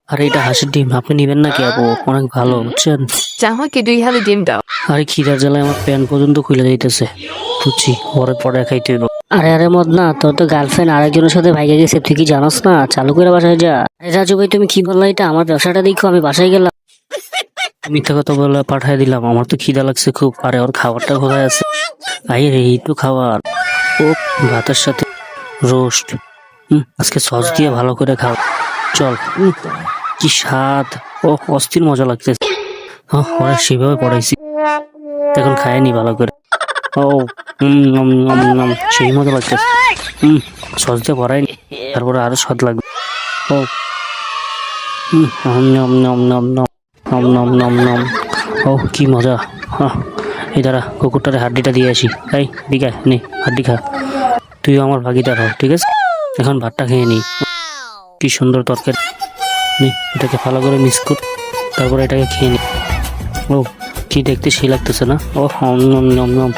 আরে এটা হাঁসের ডিম, আপনি নিবেন নাকি আপু? অনেক ভালো, বুঝছেন? আমাকে 2 হালি ডিম দাও। আরে খিদার জ্বালায় আমার প্যান্ট পর্যন্ত খুলে যাইতেছে, বুঝছি পরে পরে খাইতে হইব। আরে আরে মদনা, তোর তো গার্লফ্রেন্ড আরেকজনের সাথে ভাইগে গেছে, তুই কি জানাস না? চালু করে বাসায় যা। আরে রাজু ভাই, তুমি কি বললা? এটা আমার ব্যবসাটা দেখো, আমি বাসায় গেলাম। মিথ্যা কথা বলে পাঠাই দিলাম, আমার তো খিদা লাগছে খুব। আরে ওর খাবারটা কোথায় আছে? আরে এই তো খাবার। ও, ভাতের সাথে রোস্ট। আজকে সস দিয়ে ভালো করে খাও। চল। কি স্বাদ! ও, অস্থির মজা লাগতেছে। ওরা সেভাবে পড়াইছি, এখন খায়নি ভালো করে। ও, নম নম নম, সেই মজা লাগতেছে। সস দিয়ে ভরাইনি, তারপরে আরো স্বাদ লাগবে। ও, নম নম নম নম নম নম নম নম। ও, কি মজা! এই দাঁড়া, কুকুরটারে হাড্ডিটা দিয়ে আসি। এই দিকে আয়, নে হাড্ডি খা। তুইও আমার ভাগিদার হ, ঠিক আছে? এখন ভাতটা খেয়ে নি। কি সুন্দর তরকারি! নে, এটাকে ভালো করে মিক্স কর, তারপরে এটাকে খেয়ে নি। ও, কি দেখতে সেই লাগতেছে না? ও, নম নম নম।